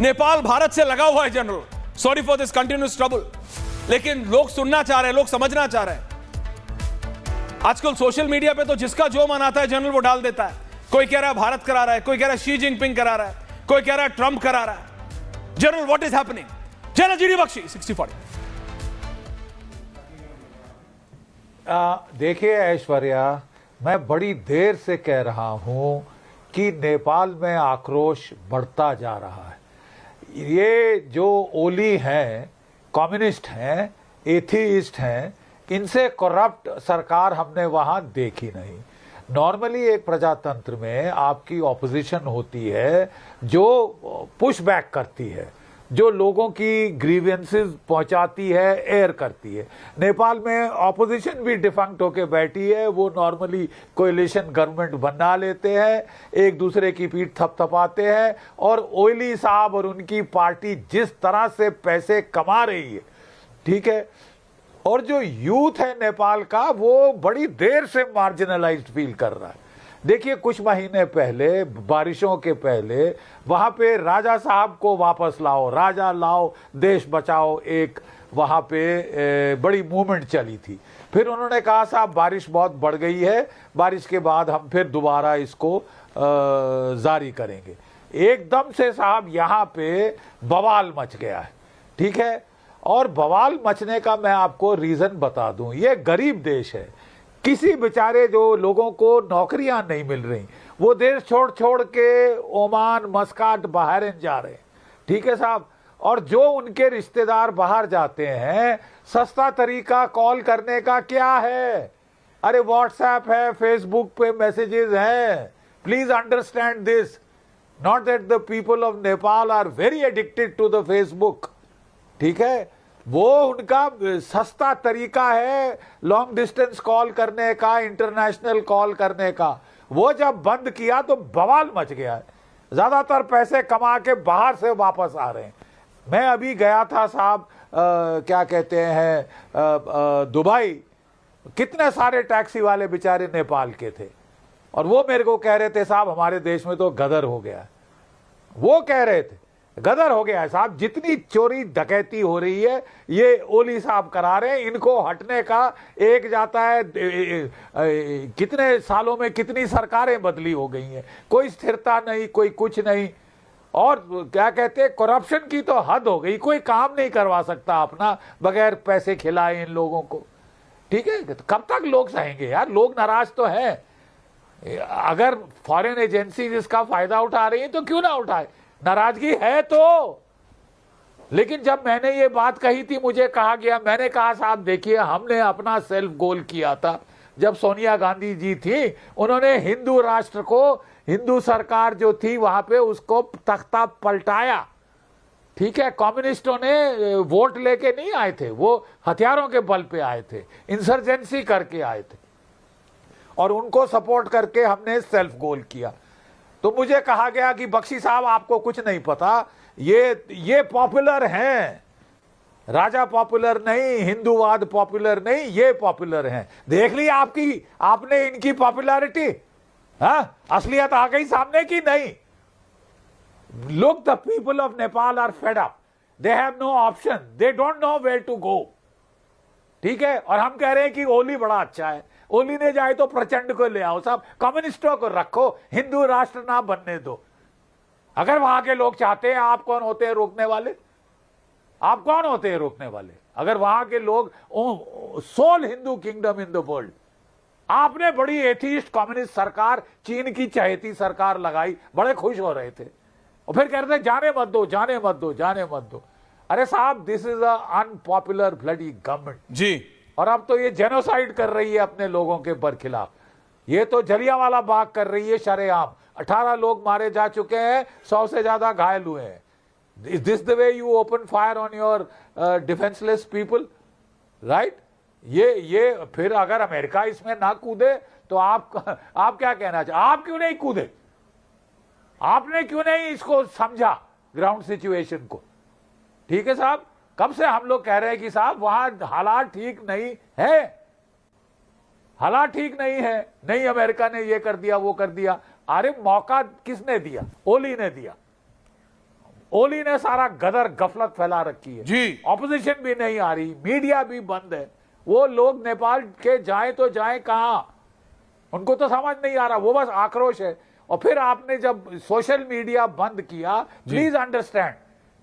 नेपाल भारत से लगा हुआ है general, sorry for this continuous trouble, लेकिन लोग सुनना चाह रहे हैं, लोग समझना चाह रहे हैं। आजकल सोशल मीडिया पे तो जिसका जो मन आता है जनरल वो डाल देता है। कोई कह रहा है भारत करा रहा है, कोई कह रहा है शी जिनपिंग करा रहा है, कोई कह रहा है ट्रंप करा रहा है। General what is happening? General GD Bakshi 60-40। देखिए ऐश्वर्या, मैं बड़ी देर से कह रहा हूं कि नेपाल में आक्रोश बढ़ता जा रहा है। ये जो ओली हैं, कम्युनिस्ट हैं, एथीइस्ट हैं, इनसे करप्ट सरकार हमने वहां देखी नहीं। नॉर्मली एक प्रजातंत्र में आपकी ऑपोजिशन होती है जो पुश बैक करती है, जो लोगों की ग्रीवेंसेस पहुंचाती है, एयर करती है। नेपाल में ऑपोजिशन भी डिफंक्ट होके बैठी है, वो नॉर्मली कोएलिशन गवर्नमेंट बना लेते हैं, एक दूसरे की पीठ थपथपाते हैं, और ओली साहब और उनकी पार्टी जिस तरह से पैसे कमा रही है, ठीक है, और जो यूथ है नेपाल का वो बड़ी देर से मार्जिनलाइज्ड फील कर रहा है। देखिए कुछ महीने पहले, बारिशों के पहले, वहां पे राजा साहब को वापस लाओ, राजा लाओ, देश बचाओ, एक वहां पे बड़ी मूवमेंट चली थी। फिर उन्होंने कहा साहब बारिश बहुत बढ़ गई है, बारिश के बाद हम फिर दोबारा इसको जारी करेंगे। एकदम से साहब यहाँ पे बवाल मच गया है, ठीक है। और बवाल मचने का मैं आपको रीजन बता दूं, ये गरीब देश है, किसी बेचारे जो लोगों को नौकरियां नहीं मिल रही, वो देश छोड़ छोड़ के ओमान, मस्काट, बहरीन जा रहे हैं, ठीक है साहब। और जो उनके रिश्तेदार बाहर जाते हैं, सस्ता तरीका कॉल करने का क्या है? अरे व्हाट्सएप है, फेसबुक पे मैसेजेस हैं। Please understand this, not that the people of Nepal are very addicted to the Facebook, ठीक है। वो उनका सस्ता तरीका है लॉन्ग डिस्टेंस कॉल करने का, इंटरनेशनल कॉल करने का। वो जब बंद किया तो बवाल मच गया है। ज्यादातर पैसे कमा के बाहर से वापस आ रहे हैं। मैं अभी गया था साहब, क्या कहते हैं, दुबई। कितने सारे टैक्सी वाले बेचारे नेपाल के थे, और वो मेरे को कह रहे थे साहब हमारे देश में तो गदर हो गया है। वो कह रहे थे गदर हो गया है साहब, जितनी चोरी डकैती हो रही है ये ओली साहब करा रहे हैं। इनको हटने का एक जाता है, कितने सालों में कितनी सरकारें बदली हो गई हैं, कोई स्थिरता नहीं, कोई कुछ नहीं। और क्या कहते हैं, करप्शन की तो हद हो गई, कोई काम नहीं करवा सकता अपना बगैर पैसे खिलाए इन लोगों को, ठीक है। तो कब तक लोग सहेंगे यार? लोग नाराज तो हैं। अगर फॉरेन एजेंसी इसका फायदा उठा रही है तो क्यों ना उठाए, नाराजगी है तो। लेकिन जब मैंने ये बात कही थी, मुझे कहा गया, मैंने कहा साहब देखिए हमने अपना सेल्फ गोल किया था। जब सोनिया गांधी जी थी, उन्होंने हिंदू राष्ट्र को, हिंदू सरकार जो थी वहां पे, उसको तख्ता पलटाया, ठीक है। कम्युनिस्टों ने वोट लेके नहीं आए थे, वो हथियारों के बल पे आए थे, इंसर्जेंसी करके आए थे, और उनको सपोर्ट करके हमने सेल्फ गोल किया। तो मुझे कहा गया कि बख्शी साहब आपको कुछ नहीं पता, ये पॉपुलर हैं, राजा पॉपुलर नहीं, हिंदूवाद पॉपुलर नहीं, ये पॉपुलर हैं। देख ली आपने इनकी पॉपुलैरिटी, हाँ, असलियत आ गई सामने की नहीं। Look, the people of Nepal are fed up, they have no option, they don't know where to go, ठीक है। और हम कह रहे हैं कि ओली बड़ा अच्छा है, ओली ने जाए तो प्रचंड को ले आओ साहब, कम्युनिस्टों को रखो, हिंदू राष्ट्र ना बनने दो। अगर वहां के लोग चाहते हैं, आप कौन होते हैं रोकने वाले? आप कौन होते हैं रोकने वाले? अगर वहां के लोग, sole Hindu kingdom in the world, आपने बड़ी एथीस्ट कम्युनिस्ट सरकार, चीन की चहेती सरकार लगाई, बड़े खुश हो रहे थे, और फिर कह रहे थे जाने मत दो, जाने मत दो, जाने मत दो। अरे साहब, this is a unpopular bloody government जी। और अब तो ये जेनोसाइड कर रही है अपने लोगों के खिलाफ। ये तो जलियांवाला बाग कर रही है शरेआम। 18 लोग मारे जा चुके हैं, 100 से ज्यादा घायल हुए हैं। Is this the way you open fire on your defenceless people, right? ये फिर अगर अमेरिका इसमें ना कूदे तो आप क्या कहना चाहिए? आप क्यों नहीं कूदे? आपने क्यों नहीं इसको समझा ग्राउंड सिचुएशन को? ठीक है साहब, कब से हम लोग कह रहे हैं कि साहब वहां हालात ठीक नहीं है, हालात ठीक नहीं है, नहीं अमेरिका ने ये कर दिया वो कर दिया। अरे मौका किसने दिया? ओली ने दिया। ओली ने सारा गदर गफलत फैला रखी है जी। ऑपोजिशन भी नहीं आ रही, मीडिया भी बंद है, वो लोग नेपाल के जाए तो जाए कहां, उनको तो समझ नहीं आ रहा, वो बस आक्रोश है। और फिर आपने जब सोशल मीडिया बंद किया, प्लीज अंडरस्टैंड,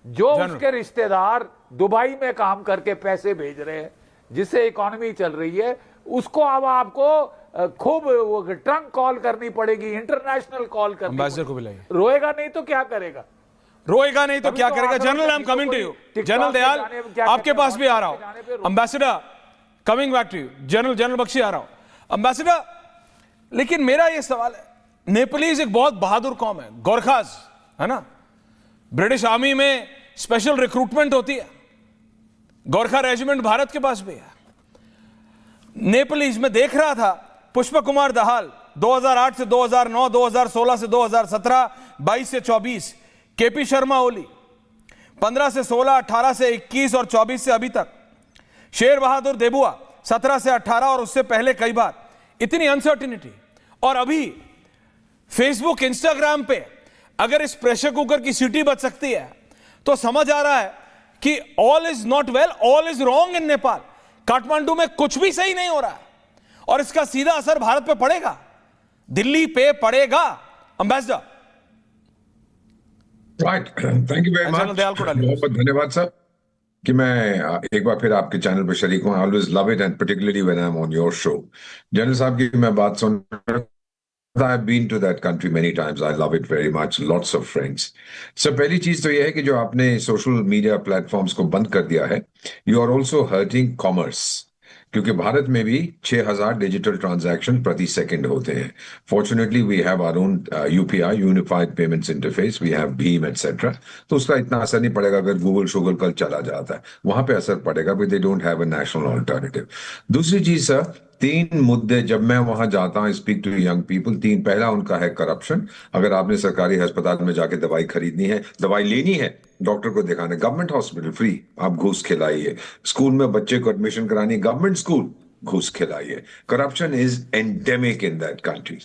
जो उसके रिश्तेदार दुबई में काम करके पैसे भेज रहे हैं, जिससे इकोनॉमी चल रही है, उसको अब आपको खूब ट्रंक कॉल करनी पड़ेगी, इंटरनेशनल कॉल करनी एम्बेसडर को पड़ेगी। बुलाइए। रोएगा नहीं तो क्या करेगा? रोएगा नहीं तो अभी क्या तो करेगा? आकर जनरल, आई एम किसी को कमिंग टू कोई यू। टिकटॉक जनरल पे दयाल, जाने पे क्या आपके कहते पास हैं, भी आ रहा जाने पे हूं। रोक। Ambassador coming back to you. General Bakshi आ रहा हूं। एम्बेसडर, लेकिन मेरा ये सवाल है, नेपालीज एक बहुत बहादुर कौम है, गोरखास है ना, ब्रिटिश आर्मी में स्पेशल रिक्रूटमेंट होती है, गोरखा रेजिमेंट भारत के पास भी है। नेपालीज में देख रहा था, पुष्प कुमार दहाल 2008 से 2009, 2016 से 2017, 22 से 24, केपी शर्मा ओली 15 से 16, 18 से 21 और 24 से अभी तक, शेर बहादुर देबुआ 17 से 18 और उससे पहले कई बार। इतनी अनसर्टिनिटी, और अभी फेसबुक, इंस्टाग्राम पे अगर इस प्रेशर कुकर की सीटी बच सकती है तो समझ आ रहा है कि all is not well, all is wrong in Nepal. Kathmandu में कुछ भी सही नहीं हो रहा है और इसका सीधा असर भारत पे पड़ेगा, दिल्ली पे पड़ेगा। Ambassador, right, thank you very general much, Dayal को डालिए। बहुत बहुत धन्यवाद सर कि मैं एक बार फिर आपके चैनल पर शरीक हूँ। I always love it and particularly when I am on your show. General साहब की मैं बात सुन, I've been to that country many times. I love it very much. Lots of friends. So पहली चीज तो यह है कि जो आपने सोशल मीडिया प्लेटफॉर्म्स को बंद कर दिया है, you are also hurting commerce, क्योंकि भारत में भी 6000 डिजिटल ट्रांजैक्शन प्रति सेकंड होते हैं। Fortunately we have our own UPI, unified payments interface, we have भीम एटसेट्रा, तो उसका इतना असर नहीं पड़ेगा। अगर गूगल शूगल कल चला जाता है वहां पे असर पड़ेगा, but they don't have a national alternative. दूसरी चीज सर, 3 मुद्दे जब मैं वहां जाता हूं, स्पीक टू यंग पीपल, 3, पहला उनका है करप्शन। अगर आपने सरकारी अस्पताल में जाके दवाई खरीदनी है, दवाई लेनी है, डॉक्टर को दिखाना, गवर्नमेंट हॉस्पिटल फ्री, आप घूस खिलाइए। स्कूल में बच्चे को एडमिशन करानी, गवर्नमेंट स्कूल, घूस खिलाइए। Corruption is endemic in that country.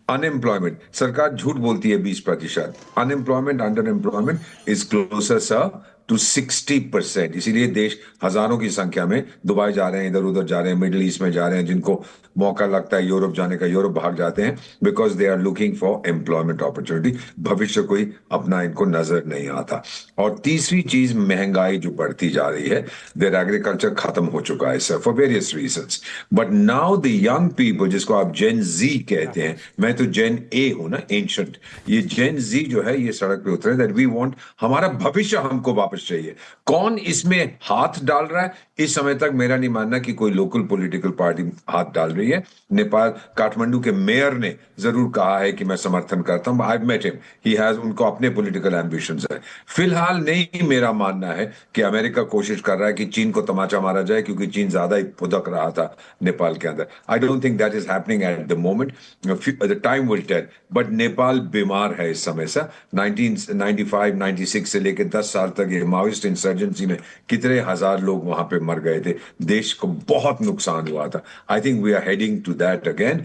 Unemployment, सरकार झूठ बोलती है 20%, unemployment, under employment is closer sir to 60%। इसीलिए देश हजारों की संख्या में दुबई जा रहे हैं, इधर उधर जा रहे हैं, मिडिल ईस्ट में जा रहे हैं, जिनको मौका लगता है यूरोप जाने का, यूरोप भाग जाते हैं, because they are looking for employment opportunity. भविष्य कोई अपना इनको नजर नहीं आता। और तीसरी चीज, महंगाई जो बढ़ती जा रही है, देयर एग्रीकल्चर खत्म हो चुका है sir, for various reasons. But now the young people, जिसको आप जेन जी कहते हैं, मैं तो जेन ए हूं ना, एंशंट, ये जेन जी जो है ये सड़क पे उतरे, दैट वी वांट, हमारा भविष्य हमको वापस चाहिए। कौन इसमें हाथ डाल रहा है? इस समय तक मेरा नहीं मानना कि कोई लोकल पॉलिटिकल पार्टी हाथ डाल रही है। नेपाल, काठमांडू के मेयर ने जरूर कहा है कि मैं समर्थन करता हूं, I met him, he has, उनको अपने पॉलिटिकल एम्बिशंस है। फिलहाल नहीं मेरा मानना है कि अमेरिका कोशिश कर रहा है कि चीन को तमाचा मारा जाए, क्योंकि चीन ज्यादा ही फुदक रहा था नेपाल के अंदर। I don't think that is happening at the moment, the time will tell. But Nepal बीमार है इस समय से। 1995-96 से लेकर 10 साल तक ये माओइस्ट इंसर्जेंसी में कितने हजार लोग वहां पे मर गए थे, देश को बहुत नुकसान हुआ था। I think we are heading to that again,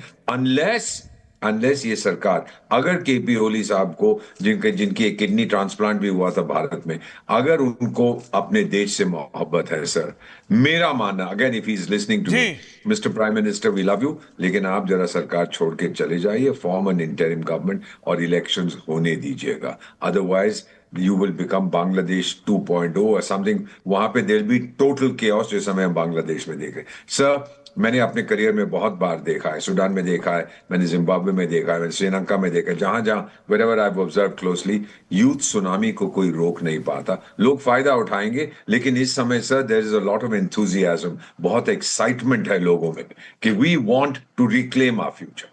unless ये सरकार, अगर केपी ओली साहब को, जिनकी एक किडनी ट्रांसप्लांट भी हुआ था भारत में, अगर उनको अपने देश से मोहब्बत है सर, मेरा मानना, again if he is listening to me, mister prime minister, we love you, लेकिन आप जरा सरकार छोड़ के चले जाइए, फॉर्म एन इंटरिम गवर्नमेंट और इलेक्शंस होने दीजिएगा। Otherwise you will become Bangladesh 2.0 or something. वहां पे there will be total chaos, जैसा मैं बांग्लादेश में देखे। सर, मैंने अपने करियर में बहुत बार देखा है, सूडान में देखा है, मैंने जिम्बाब्वे में देखा है, मैंने श्रीलंका में देखा है, जहां जहां wherever I've observed closely, youth tsunami को कोई रोक नहीं पाता। लोग फायदा उठाएंगे, लेकिन इस समय sir there is a lot of enthusiasm, बहुत एक्साइटमेंट है लोगों में कि we want to reclaim our future.